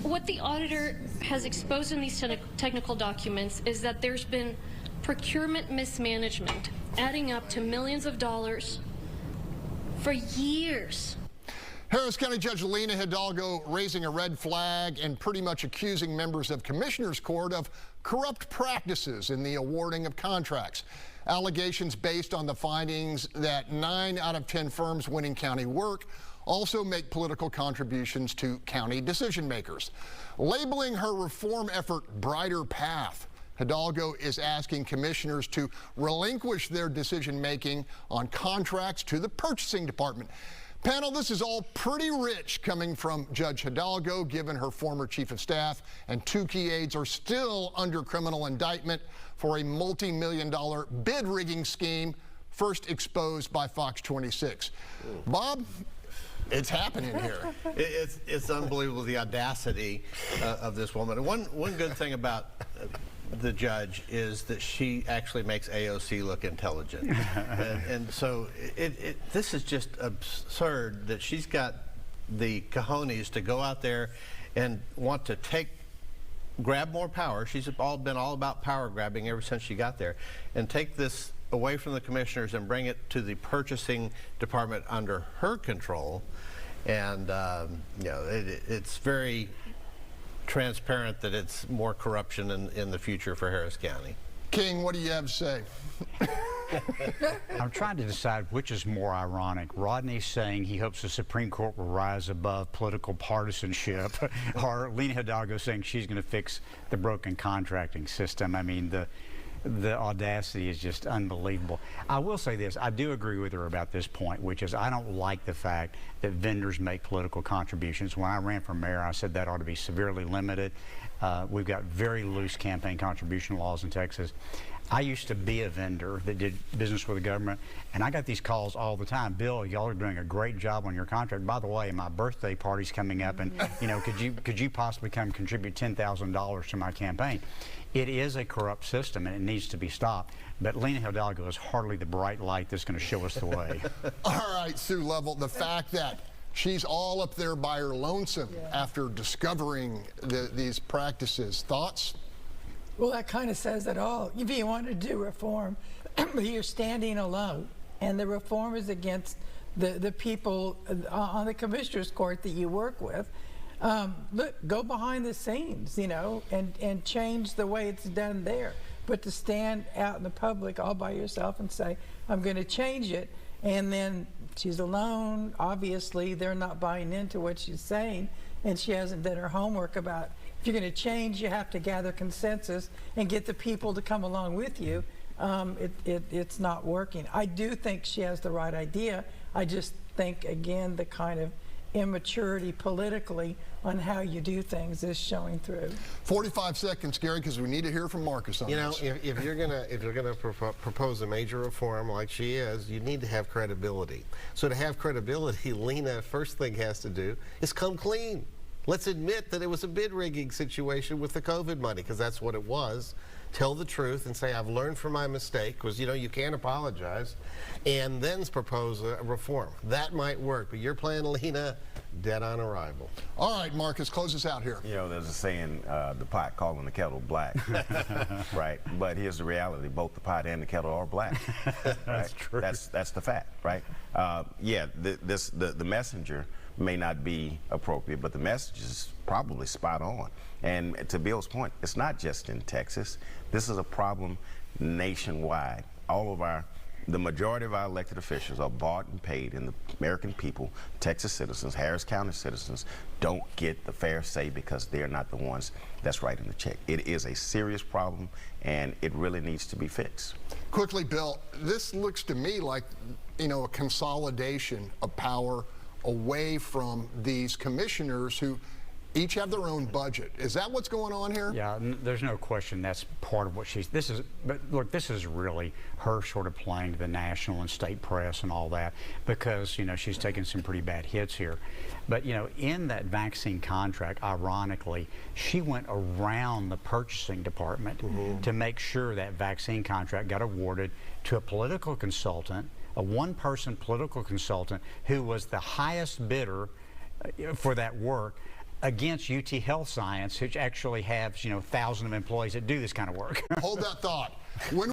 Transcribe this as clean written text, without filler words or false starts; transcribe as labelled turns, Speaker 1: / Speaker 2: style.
Speaker 1: What the auditor has exposed in these technical documents is that there's been procurement mismanagement adding up to millions of dollars for years.
Speaker 2: Harris County Judge Lena Hidalgo raising a red flag and pretty much accusing members of Commissioners Court of corrupt practices in the awarding of contracts. Allegations based on the findings that 9 out of 10 firms winning county work also make political contributions to county decision makers. Labeling her reform effort Brighter Path, Hidalgo is asking commissioners to relinquish their decision making on contracts to the purchasing department. Panel, this is all pretty rich coming from Judge Hidalgo, given her former chief of staff and 2 key aides are still under criminal indictment for a multi-million-dollar bid rigging scheme first exposed by Fox 26. Bob, it's happening here.
Speaker 3: It's unbelievable, the audacity of this woman. And one good thing about the judge is that she actually makes AOC look intelligent. and so this is just absurd that she's got the cojones to go out there and want to grab more power. She's been all about power grabbing ever since she got there, and take this away from the commissioners and bring it to the purchasing department under her control. And you know, it's very transparent that it's more corruption in the future for Harris County.
Speaker 2: King, what do you have to say?
Speaker 4: I'm trying to decide which is more ironic. Rodney saying he hopes the Supreme Court will rise above political partisanship, or Lena Hidalgo saying she's going to fix the broken contracting system. I mean, the audacity is just unbelievable. I will say this, I do agree with her about this point, which is I don't like the fact that vendors make political contributions. When I ran for mayor, I said that ought to be severely limited. We've got very loose campaign contribution laws in Texas. I used to be a vendor that did business with the government, and I got these calls all the time. Bill, y'all are doing a great job on your contract. By the way, my birthday party's coming up, and you know, could you possibly come contribute $10,000 to my campaign? It is a corrupt system, and it needs to be stopped. But Lena Hidalgo is hardly the bright light that's going to show us the way.
Speaker 2: All right, Sue Lovell, the fact that she's all up there by her lonesome after discovering these practices. Thoughts?
Speaker 5: Well, that kind of says it all. If you want to do reform, you're standing alone, and the reform is against the people on the Commissioners Court that you work with. Look, go behind the scenes, you know, and change the way it's done there. But to stand out in the public all by yourself and say, I'm going to change it, and then she's alone, obviously they're not buying into what she's saying, and she hasn't done her homework about, if you're going to change, you have to gather consensus and get the people to come along with you. It's not working. I do think she has the right idea. I just think, again, the kind of immaturity politically on how you do things is showing through.
Speaker 2: 45 seconds, Gary, because we need to hear from Marcus on this.
Speaker 6: You know, if you're gonna propose a major reform like she is, you need to have credibility. So to have credibility, Lena, first thing has to do is come clean. Let's admit that it was a bid rigging situation with the COVID money, because that's what it was. Tell the truth and say, I've learned from my mistake, because, you know, you can't apologize, and then propose a reform. That might work, but your plan, Lena, dead on arrival.
Speaker 2: All right, Marcus, close us out here.
Speaker 7: You know, there's a saying, the pot calling the kettle black, right? But here's the reality, both the pot and the kettle are black. Right?
Speaker 4: That's true.
Speaker 7: That's the fact, right? Yeah, the messenger may not be appropriate, but the message is probably spot on. And to Bill's point, it's not just in Texas. This is a problem nationwide. The majority of our elected officials are bought and paid, and the American people, Texas citizens, Harris County citizens, don't get the fair say because they're not the ones that's writing the check. It is a serious problem, and it really needs to be fixed.
Speaker 2: Quickly, Bill, this looks to me like, you know, a consolidation of power away from these commissioners who each have their own budget. Is that what's going on here?
Speaker 4: Yeah, there's no question that's part of what but look, this is really her sort of playing to the national and state press and all that, because, you know, she's taken some pretty bad hits here. But, you know, in that vaccine contract, ironically, she went around the purchasing department to make sure that vaccine contract got awarded to a political consultant, a one-person political consultant who was the highest bidder for that work, against UT Health Science, which actually has, you know, thousands of employees that do this kind of work.
Speaker 2: Hold that thought. When